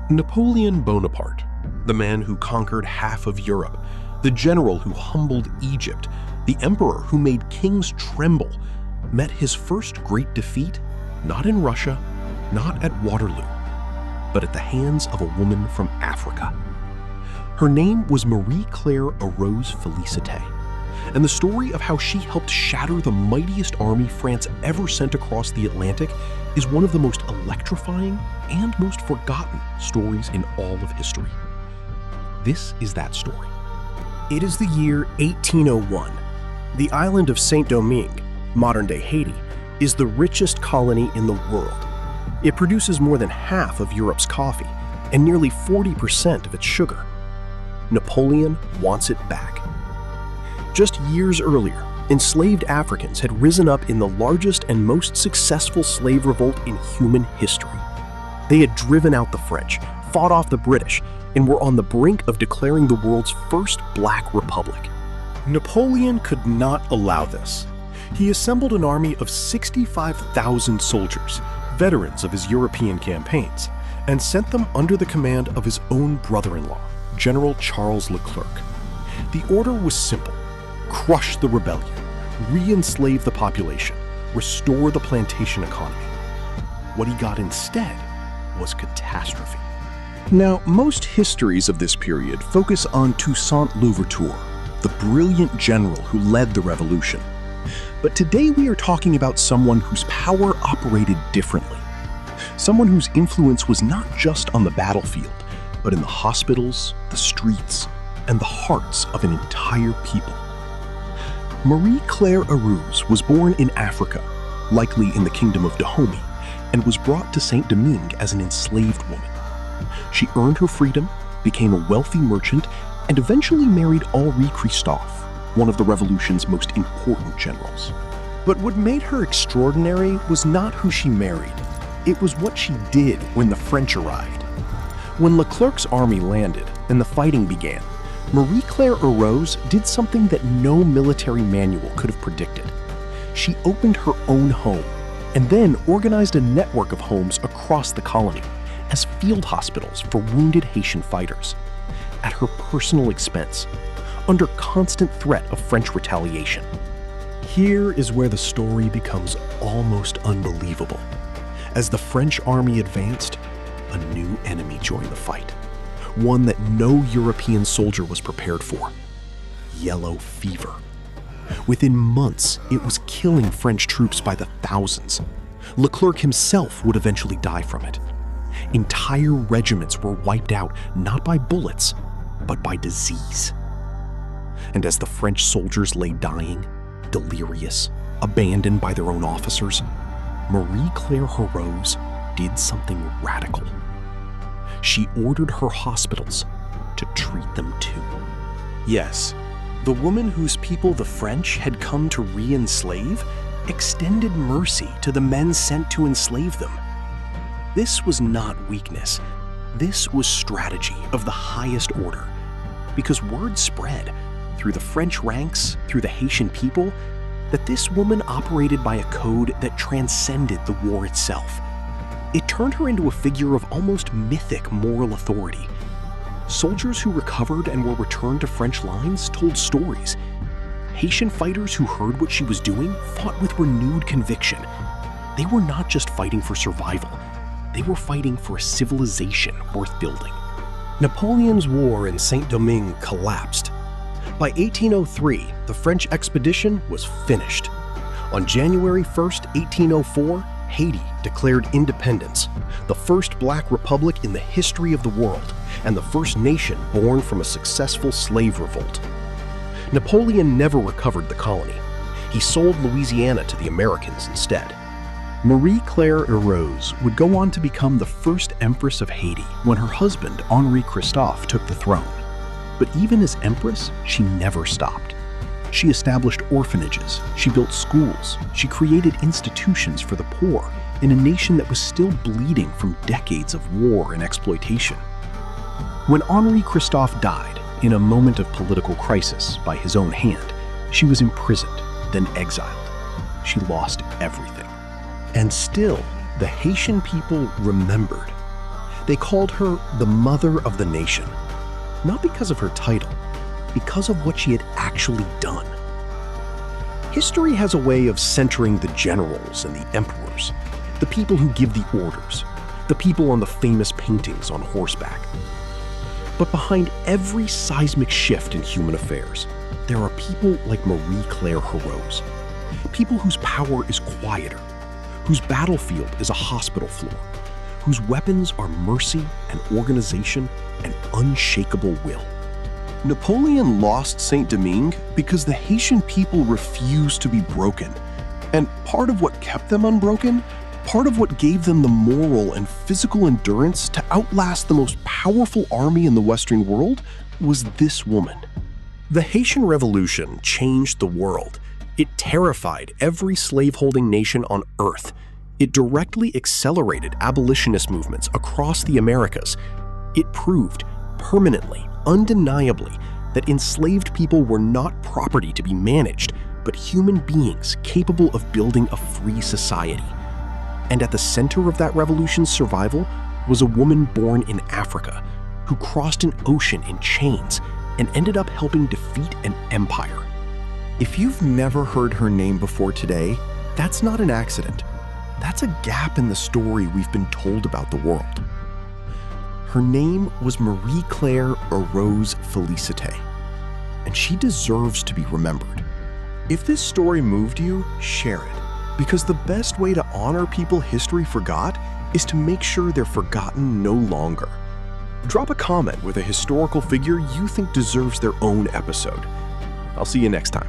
Napoleon Bonaparte, the man who conquered half of Europe, the general who humbled Egypt, the emperor who made kings tremble, met his first great defeat not in Russia, not at Waterloo, but at the hands of a woman from Africa. Her name was Marie-Claire Heureuse Félicité, and the story of how she helped shatter the mightiest army France ever sent across the Atlantic is one of the most electrifying and most forgotten stories in all of history. This is that story. It is the year 1801. The island of Saint-Domingue, modern-day Haiti, is the richest colony in the world. It produces more than half of Europe's coffee and nearly 40% of its sugar. Napoleon wants it back. Just years earlier, enslaved Africans had risen up in the largest and most successful slave revolt in human history. They had driven out the French, fought off the British, and were on the brink of declaring the world's first Black Republic. Napoleon could not allow this. He assembled an army of 65,000 soldiers, veterans of his European campaigns, and sent them under the command of his own brother-in-law, General Charles Leclerc. The order was simple: crush the rebellion, re-enslave the population, restore the plantation economy. What he got instead was catastrophe. Now, most histories of this period focus on Toussaint Louverture, the brilliant general who led the revolution. But today we are talking about someone whose power operated differently. Someone whose influence was not just on the battlefield, but in the hospitals, the streets, and the hearts of an entire people. Marie-Claire Heureuse was born in Africa, likely in the kingdom of Dahomey, and was brought to Saint-Domingue as an enslaved woman. She earned her freedom, became a wealthy merchant, and eventually married Henri Christophe, one of the revolution's most important generals. But what made her extraordinary was not who she married. It was what she did when the French arrived. When Leclerc's army landed and the fighting began, Marie-Claire Heureuse did something that no military manual could have predicted. She opened her own home and then organized a network of homes across the colony as field hospitals for wounded Haitian fighters, at her personal expense, under constant threat of French retaliation. Here is where the story becomes almost unbelievable. As the French army advanced, a new enemy joined the fight, one that no European soldier was prepared for: yellow fever. Within months, it was killing French troops by the thousands. Leclerc himself would eventually die from it. Entire regiments were wiped out not by bullets, but by disease. And as the French soldiers lay dying, delirious, abandoned by their own officers, Marie-Claire Heureuse did something radical. She ordered her hospitals to treat them too. Yes, the woman whose people the French had come to re-enslave extended mercy to the men sent to enslave them. This was not weakness. This was strategy of the highest order, because word spread through the French ranks, through the Haitian people, that this woman operated by a code that transcended the war itself. It turned her into a figure of almost mythic moral authority. Soldiers who recovered and were returned to French lines told stories. Haitian fighters who heard what she was doing fought with renewed conviction. They were not just fighting for survival. They were fighting for a civilization worth building. Napoleon's war in Saint-Domingue collapsed. By 1803, the French expedition was finished. On January 1st, 1804, Haiti declared independence, the first Black Republic in the history of the world, and the first nation born from a successful slave revolt. Napoleon never recovered the colony. He sold Louisiana to the Americans instead. Marie-Claire Heureuse would go on to become the first Empress of Haiti when her husband, Henri Christophe, took the throne. But even as Empress, she never stopped. She established orphanages, she built schools, she created institutions for the poor in a nation that was still bleeding from decades of war and exploitation. When Henri Christophe died, in a moment of political crisis by his own hand, she was imprisoned, then exiled. She lost everything. And still, the Haitian people remembered. They called her the Mother of the Nation, not because of her title, because of what she had actually done. History has a way of centering the generals and the emperors, the people who give the orders, the people on the famous paintings on horseback. But behind every seismic shift in human affairs, there are people like Marie-Claire Heureuse, people whose power is quieter, whose battlefield is a hospital floor, whose weapons are mercy and organization and unshakable will. Napoleon lost Saint-Domingue because the Haitian people refused to be broken. And part of what kept them unbroken, part of what gave them the moral and physical endurance to outlast the most powerful army in the Western world, was this woman. The Haitian Revolution changed the world. It terrified every slaveholding nation on earth. It directly accelerated abolitionist movements across the Americas. It proved permanently, undeniably, that enslaved people were not property to be managed, but human beings capable of building a free society. And at the center of that revolution's survival was a woman born in Africa who crossed an ocean in chains and ended up helping defeat an empire. If you've never heard her name before today, that's not an accident. That's a gap in the story we've been told about the world. Her name was Marie-Claire Heureuse Félicité, and she deserves to be remembered. If this story moved you, share it, because the best way to honor people history forgot is to make sure they're forgotten no longer. Drop a comment with a historical figure you think deserves their own episode. I'll see you next time.